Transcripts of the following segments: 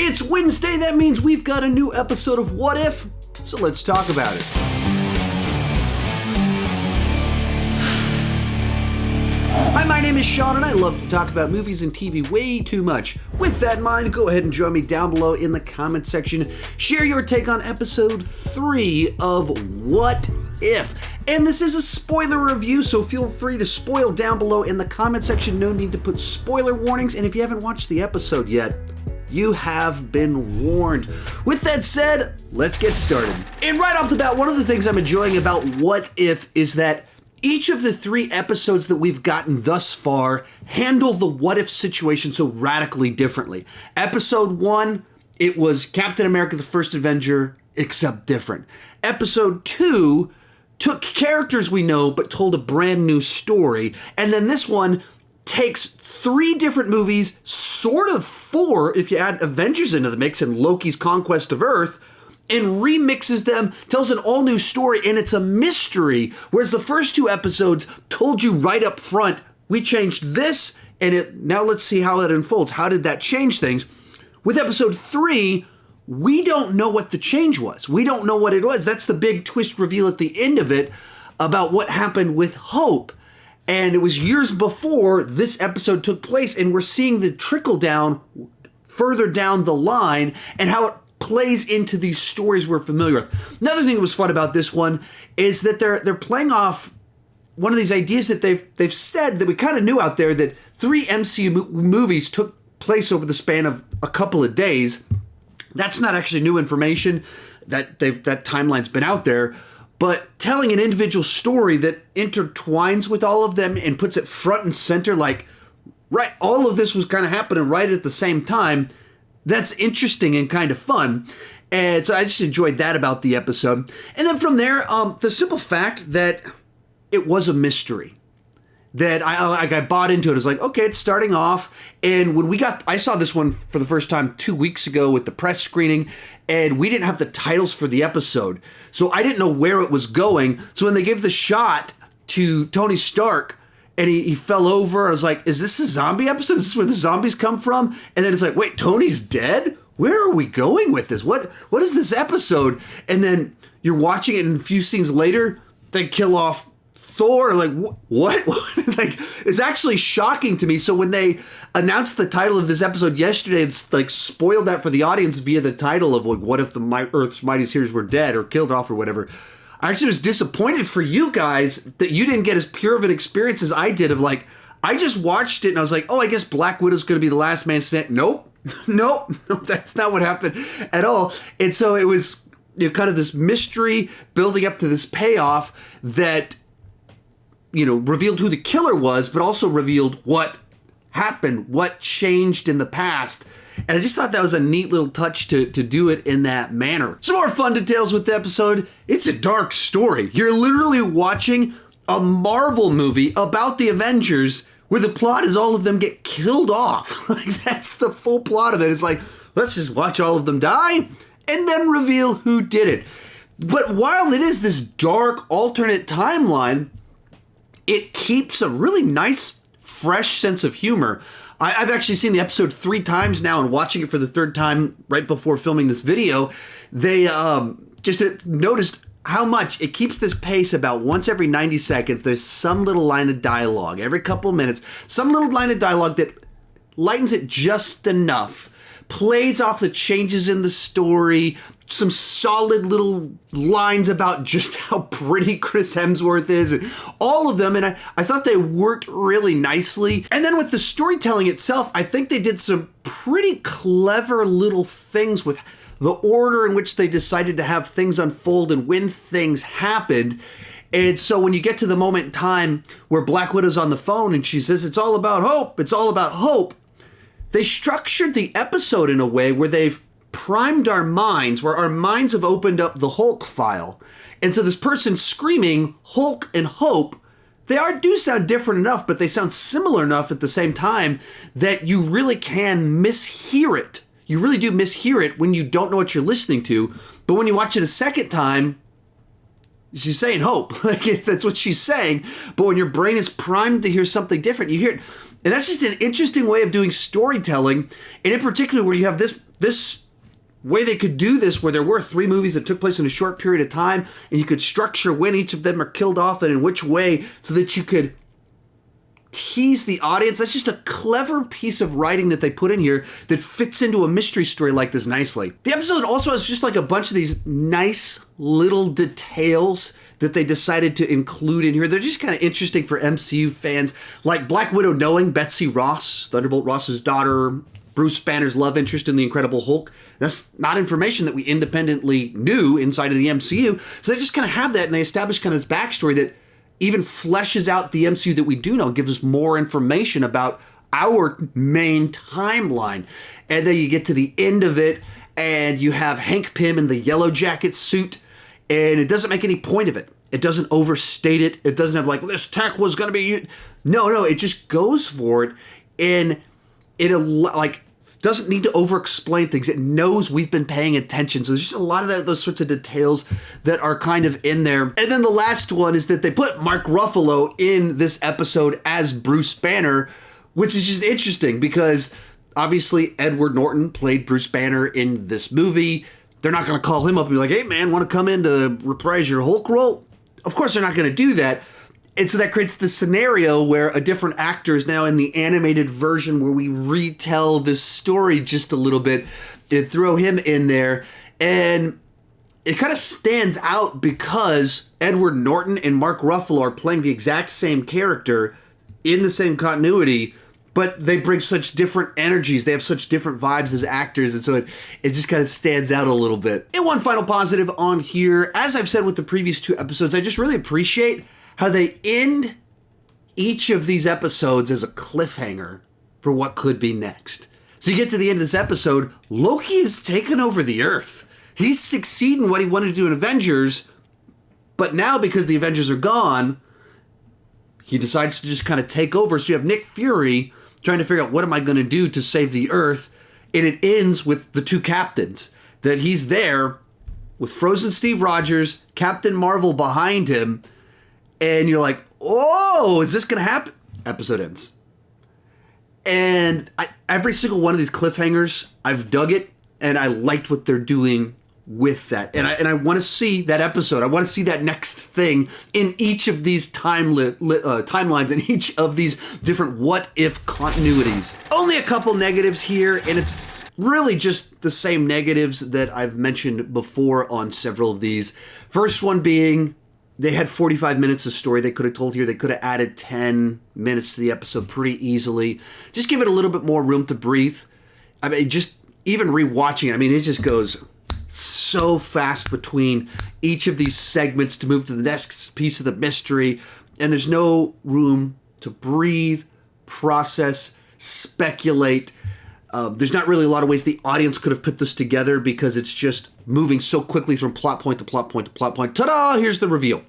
It's Wednesday, that means we've got a new episode of What If, so let's talk about it. Hi, my name is Sean, and I love to talk about movies and TV way too much. With that in mind, go ahead and join me down below in the comment section. Share your take on episode 3 of What If. And this is a spoiler review, so feel free to spoil down below in the comment section. No need to put spoiler warnings, and if you haven't watched the episode yet, you have been warned. With that said, let's get started. And right off the bat, one of the things I'm enjoying about What If is that each of the 3 episodes that we've gotten thus far handle the what if situation so radically differently. Episode 1, it was Captain America the First Avenger, except different. Episode 2 took characters we know but told a brand new story. And then this one takes 3 different movies, sort of 4 if you add Avengers into the mix and Loki's Conquest of Earth, and remixes them, tells an all-new story, and it's a mystery. Whereas the first 2 episodes told you right up front, we changed this, and now let's see how it unfolds. How did that change things? With episode 3, we don't know what the change was. We don't know what it was. That's the big twist reveal at the end of it about what happened with Hope. And it was years before this episode took place, and we're seeing the trickle down further down the line and how it plays into these stories we're familiar with. Another thing that was fun about this one is that they're playing off one of these ideas that they've said that we kind of knew out there, that 3 MCU movies took place over the span of a couple of days. That's not actually new information. That timeline's been out there. But telling an individual story that intertwines with all of them and puts it front and center, like, right, all of this was kind of happening right at the same time, that's interesting and kind of fun. And so I just enjoyed that about the episode. And then from there, the simple fact that it was a mystery, that I bought into it. It's like, okay, it's starting off. And when I saw this one for the first time 2 weeks ago with the press screening, and we didn't have the titles for the episode. So I didn't know where it was going. So when they gave the shot to Tony Stark and he fell over, I was like, is this a zombie episode? Is this where the zombies come from? And then it's like, wait, Tony's dead? Where are we going with this? What is this episode? And then you're watching it, and a few scenes later, they kill off Thor. Like, what? Like, it's actually shocking to me. So when they announced the title of this episode yesterday, it's like spoiled that for the audience via the title of, like, what if the Earth's Mightiest Heroes were dead or killed off or whatever. I actually was disappointed for you guys that you didn't get as pure of an experience as I did of, like, I just watched it and I was like, oh, I guess Black Widow's going to be the last man standing. Nope, that's not what happened at all. And so it was, kind of this mystery building up to this payoff that, revealed who the killer was, but also revealed what happened, what changed in the past. And I just thought that was a neat little touch to do it in that manner. Some more fun details with the episode. It's a dark story. You're literally watching a Marvel movie about the Avengers where the plot is all of them get killed off. Like, that's the full plot of it. It's like, let's just watch all of them die and then reveal who did it. But while it is this dark alternate timeline, it keeps a really nice, fresh sense of humor. I've actually seen the episode 3 times now, and watching it for the 3rd time right before filming this video, they just noticed how much it keeps this pace. About once every 90 seconds, there's some little line of dialogue. Every couple of minutes, some little line of dialogue that lightens it just enough, plays off the changes in the story, some solid little lines about just how pretty Chris Hemsworth is, and all of them, and I thought they worked really nicely. And then with the storytelling itself, I think they did some pretty clever little things with the order in which they decided to have things unfold and when things happened. And so when you get to the moment in time where Black Widow's on the phone and she says, it's all about hope, it's all about hope, they structured the episode in a way where they've primed our minds, where our minds have opened up the Hulk file. And so this person screaming Hulk and hope, they do sound different enough, but they sound similar enough at the same time that you really can mishear it. You really do mishear it when you don't know what you're listening to. But when you watch it a second time, she's saying hope. Like, that's what she's saying. But when your brain is primed to hear something different, you hear it. And that's just an interesting way of doing storytelling. And in particular, where you have this this way they could do this, where there were 3 movies that took place in a short period of time, and you could structure when each of them are killed off and in which way, so that you could tease the audience. That's just a clever piece of writing that they put in here that fits into a mystery story like this nicely. The episode also has just like a bunch of these nice little details that they decided to include in here. They're just kind of interesting for MCU fans, like Black Widow knowing Betsy Ross, Thunderbolt Ross's daughter, Bruce Banner's love interest in the Incredible Hulk. That's not information that we independently knew inside of the MCU. So they just kind of have that, and they establish kind of this backstory that even fleshes out the MCU that we do know, gives us more information about our main timeline. And then you get to the end of it, and you have Hank Pym in the yellow jacket suit, and it doesn't make any point of it. It doesn't overstate it. It doesn't have like, this tech was going to be... No, it just goes for it, and it like doesn't need to over-explain things. It knows we've been paying attention. So there's just a lot of those sorts of details that are kind of in there. And then the last one is that they put Mark Ruffalo in this episode as Bruce Banner, which is just interesting because obviously Edward Norton played Bruce Banner in this movie. They're not going to call him up and be like, hey man, want to come in to reprise your Hulk role? Of course they're not going to do that. And so that creates the scenario where a different actor is now in the animated version where we retell this story just a little bit and throw him in there. And it kind of stands out because Edward Norton and Mark Ruffalo are playing the exact same character in the same continuity, but they bring such different energies. They have such different vibes as actors. And so it just kind of stands out a little bit. And one final positive on here, as I've said with the previous 2 episodes, I just really appreciate how they end each of these episodes as a cliffhanger for what could be next. So you get to the end of this episode, Loki has taken over the Earth. He's succeeding what he wanted to do in Avengers, but now because the Avengers are gone, he decides to just kind of take over. So you have Nick Fury trying to figure out, what am I going to do to save the Earth? And it ends with the 2 captains, that he's there with frozen Steve Rogers, Captain Marvel behind him, and you're like, oh, is this going to happen? Episode ends. And every single one of these cliffhangers, I've dug it, and I liked what they're doing with that. And I want to see that episode. I want to see that next thing in each of these timelines, in each of these different what-if continuities. Only a couple negatives here, and it's really just the same negatives that I've mentioned before on several of these. First one being, they had 45 minutes of story they could have told here. They could have added 10 minutes to the episode pretty easily. Just give it a little bit more room to breathe. I mean, just even rewatching it, I mean, it just goes so fast between each of these segments to move to the next piece of the mystery. And there's no room to breathe, process, speculate. There's not really a lot of ways the audience could have put this together because it's just moving so quickly from plot point to plot point to plot point. Ta-da! Here's the reveal.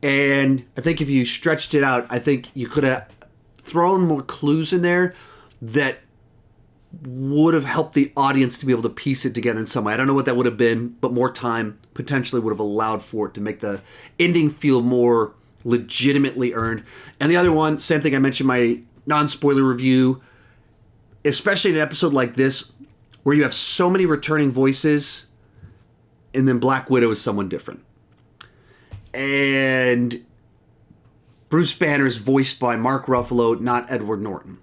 And I think if you stretched it out, I think you could have thrown more clues in there that would have helped the audience to be able to piece it together in some way. I don't know what that would have been, but more time potentially would have allowed for it to make the ending feel more legitimately earned. And the other one, same thing I mentioned in my non-spoiler review, especially in an episode like this, where you have so many returning voices, and then Black Widow is someone different. And Bruce Banner is voiced by Mark Ruffalo, not Edward Norton.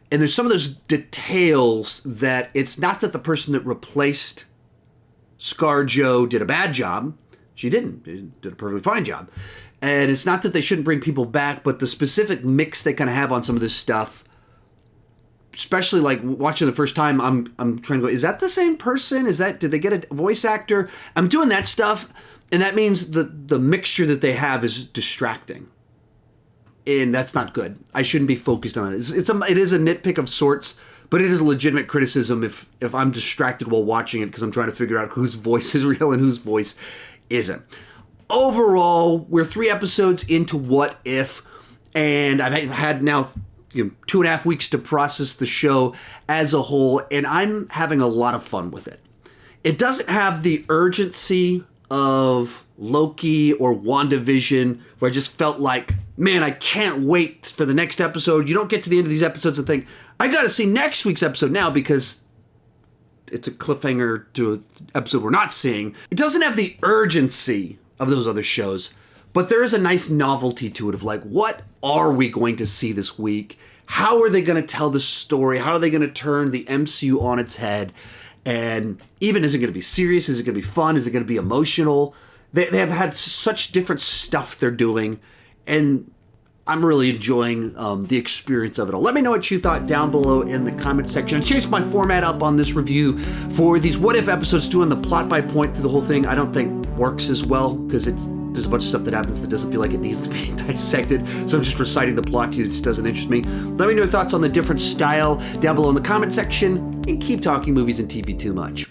And there's some of those details that it's not that the person that replaced ScarJo did a bad job. She didn't. She did a perfectly fine job. And it's not that they shouldn't bring people back, but the specific mix they kind of have on some of this stuff, especially like watching the first time, I'm trying to go, is that the same person? Did they get a voice actor? I'm doing that stuff, and that means the mixture that they have is distracting. And that's not good. I shouldn't be focused on it. It is a nitpick of sorts, but it is a legitimate criticism if I'm distracted while watching it because I'm trying to figure out whose voice is real and whose voice isn't. Overall, we're 3 episodes into What If, and I've had now 2.5 weeks to process the show as a whole, and I'm having a lot of fun with it. It doesn't have the urgency of Loki or WandaVision, where I just felt like, man, I can't wait for the next episode. You don't get to the end of these episodes and think, I got to see next week's episode now because it's a cliffhanger to an episode we're not seeing. It doesn't have the urgency of those other shows, but there is a nice novelty to it of like, what are we going to see this week? How are they going to tell the story? How are they going to turn the MCU on its head? And even, is it going to be serious? Is it going to be fun? Is it going to be emotional? They have had such different stuff they're doing, and I'm really enjoying the experience of it all. Let me know what you thought down below in the comment section. I changed my format up on this review for these what if episodes. Doing the plot by point through the whole thing I don't think works as well, because there's a bunch of stuff that happens that doesn't feel like it needs to be dissected, so I'm just reciting the plot to you. It just doesn't interest me. Let me know your thoughts on the different style down below in the comment section, and keep talking movies and TV too much.